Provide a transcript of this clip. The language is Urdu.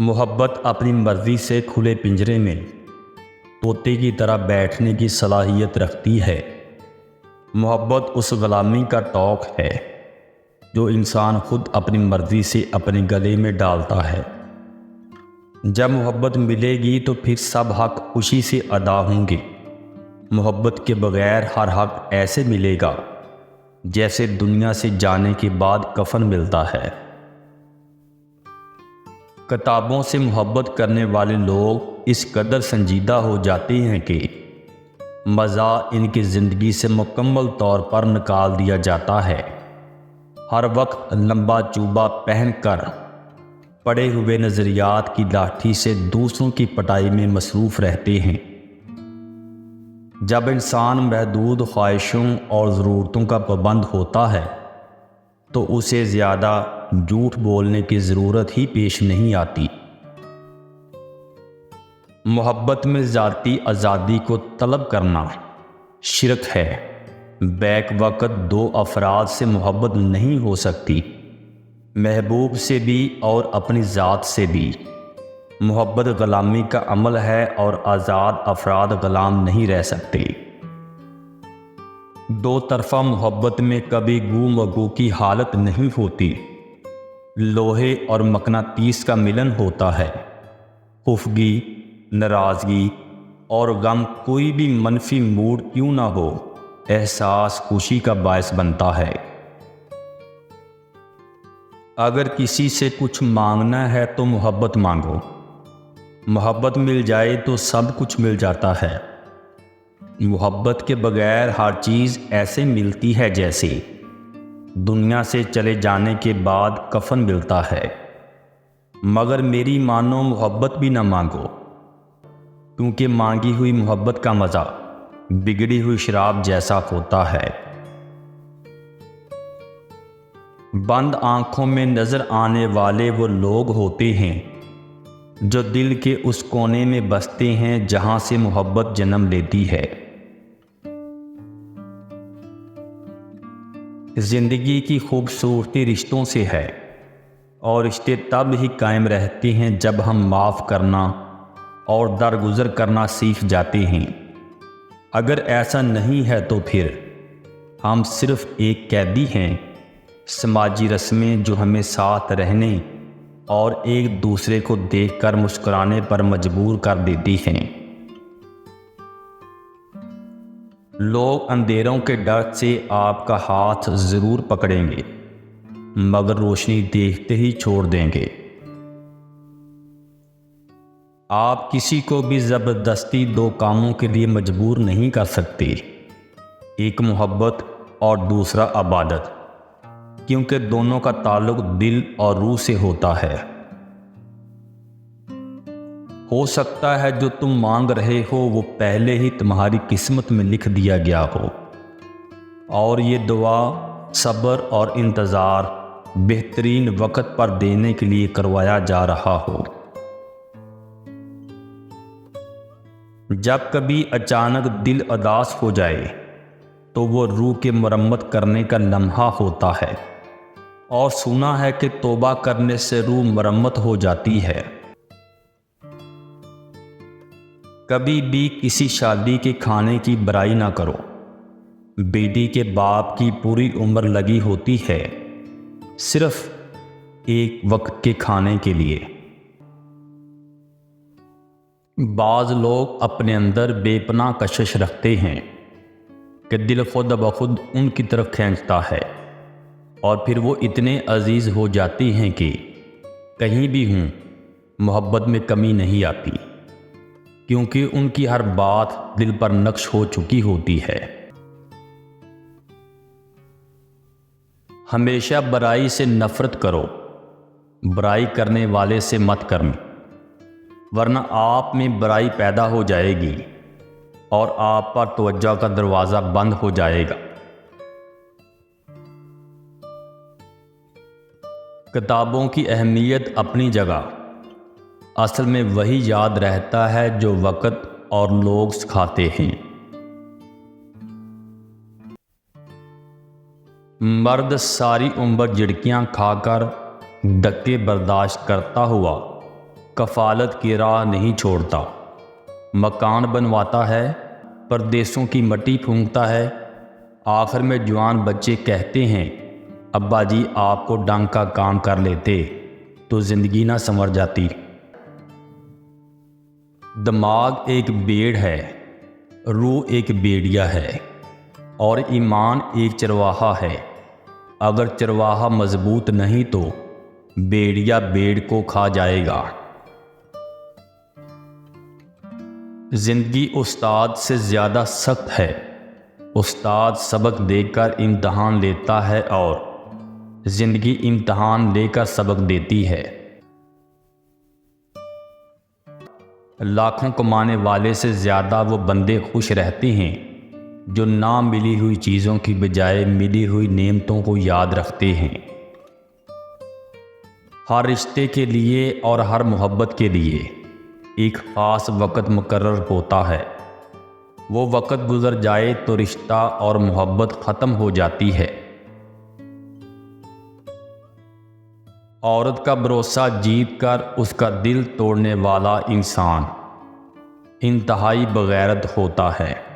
محبت اپنی مرضی سے کھلے پنجرے میں طوطے کی طرح بیٹھنے کی صلاحیت رکھتی ہے۔ محبت اس غلامی کا توق ہے جو انسان خود اپنی مرضی سے اپنے گلے میں ڈالتا ہے۔ جب محبت ملے گی تو پھر سب حق خوشی سے ادا ہوں گے۔ محبت کے بغیر ہر حق ایسے ملے گا جیسے دنیا سے جانے کے بعد کفن ملتا ہے۔ کتابوں سے محبت کرنے والے لوگ اس قدر سنجیدہ ہو جاتے ہیں کہ مزہ ان کی زندگی سے مکمل طور پر نکال دیا جاتا ہے۔ ہر وقت لمبا چوبا پہن کر پڑے ہوئے نظریات کی لاٹھی سے دوسروں کی پٹائی میں مصروف رہتے ہیں۔ جب انسان محدود خواہشوں اور ضرورتوں کا پابند ہوتا ہے تو اسے زیادہ جھوٹ بولنے کی ضرورت ہی پیش نہیں آتی۔ محبت میں ذاتی آزادی کو طلب کرنا شرک ہے۔ بیک وقت دو افراد سے محبت نہیں ہو سکتی، محبوب سے بھی اور اپنی ذات سے بھی۔ محبت غلامی کا عمل ہے اور آزاد افراد غلام نہیں رہ سکتے۔ دو طرفہ محبت میں کبھی گو مگو کی حالت نہیں ہوتی، لوہے اور مقناطیس کا ملن ہوتا ہے۔ خفگی، ناراضگی اور غم، کوئی بھی منفی موڈ کیوں نہ ہو، احساس خوشی کا باعث بنتا ہے۔ اگر کسی سے کچھ مانگنا ہے تو محبت مانگو۔ محبت مل جائے تو سب کچھ مل جاتا ہے۔ محبت کے بغیر ہر چیز ایسے ملتی ہے جیسے دنیا سے چلے جانے کے بعد کفن ملتا ہے۔ مگر میری مانو، محبت بھی نہ مانگو، کیونکہ مانگی ہوئی محبت کا مزہ بگڑی ہوئی شراب جیسا ہوتا ہے۔ بند آنکھوں میں نظر آنے والے وہ لوگ ہوتے ہیں جو دل کے اس کونے میں بستے ہیں جہاں سے محبت جنم لیتی ہے۔ زندگی کی خوبصورتی رشتوں سے ہے، اور رشتے تب ہی قائم رہتے ہیں جب ہم معاف کرنا اور درگزر کرنا سیکھ جاتے ہیں۔ اگر ایسا نہیں ہے تو پھر ہم صرف ایک قیدی ہیں، سماجی رسمیں جو ہمیں ساتھ رہنے اور ایک دوسرے کو دیکھ کر مسکرانے پر مجبور کر دیتی ہیں۔ لوگ اندھیروں کے ڈر سے آپ کا ہاتھ ضرور پکڑیں گے، مگر روشنی دیکھتے ہی چھوڑ دیں گے۔ آپ کسی کو بھی زبردستی دو کاموں کے لیے مجبور نہیں کر سکتے، ایک محبت اور دوسرا عبادت، کیونکہ دونوں کا تعلق دل اور روح سے ہوتا ہے۔ ہو سکتا ہے جو تم مانگ رہے ہو وہ پہلے ہی تمہاری قسمت میں لکھ دیا گیا ہو، اور یہ دعا صبر اور انتظار بہترین وقت پر دینے کے لیے کروایا جا رہا ہو۔ جب کبھی اچانک دل اداس ہو جائے تو وہ روح کے مرمت کرنے کا لمحہ ہوتا ہے، اور سنا ہے کہ توبہ کرنے سے روح مرمت ہو جاتی ہے۔ کبھی بھی کسی شادی کے کھانے کی برائی نہ کرو۔ بیٹی کے باپ کی پوری عمر لگی ہوتی ہے صرف ایک وقت کے کھانے کے لیے۔ بعض لوگ اپنے اندر بے پناہ کشش رکھتے ہیں کہ دل خود بخود ان کی طرف کھینچتا ہے، اور پھر وہ اتنے عزیز ہو جاتے ہیں کہ کہیں بھی ہوں محبت میں کمی نہیں آتی، کیونکہ ان کی ہر بات دل پر نقش ہو چکی ہوتی ہے۔ ہمیشہ برائی سے نفرت کرو، برائی کرنے والے سے مت کرو، ورنہ آپ میں برائی پیدا ہو جائے گی اور آپ پر توجہ کا دروازہ بند ہو جائے گا۔ کتابوں کی اہمیت اپنی جگہ، اصل میں وہی یاد رہتا ہے جو وقت اور لوگ سکھاتے ہیں۔ مرد ساری عمر جھڑکیاں کھا کر دھکے برداشت کرتا ہوا کفالت کی راہ نہیں چھوڑتا، مکان بنواتا ہے، پردیسوں کی مٹی پھونکتا ہے، آخر میں جوان بچے کہتے ہیں ابا جی آپ کو ڈنگ کا کام کر لیتے تو زندگی نہ سنور جاتی۔ دماغ ایک بیڑ ہے، روح ایک بیڑیا ہے، اور ایمان ایک چرواہا ہے۔ اگر چرواہا مضبوط نہیں تو بیڑیا بیڑ کو کھا جائے گا۔ زندگی استاد سے زیادہ سخت ہے۔ استاد سبق دے کر امتحان لیتا ہے اور زندگی امتحان لے کر سبق دیتی ہے۔ لاکھوں کمانے والے سے زیادہ وہ بندے خوش رہتے ہیں جو نہ ملی ہوئی چیزوں کی بجائے ملی ہوئی نعمتوں کو یاد رکھتے ہیں۔ ہر رشتے کے لیے اور ہر محبت کے لیے ایک خاص وقت مقرر ہوتا ہے۔ وہ وقت گزر جائے تو رشتہ اور محبت ختم ہو جاتی ہے۔ عورت کا بھروسہ جیت کر اس کا دل توڑنے والا انسان انتہائی بغیرت ہوتا ہے۔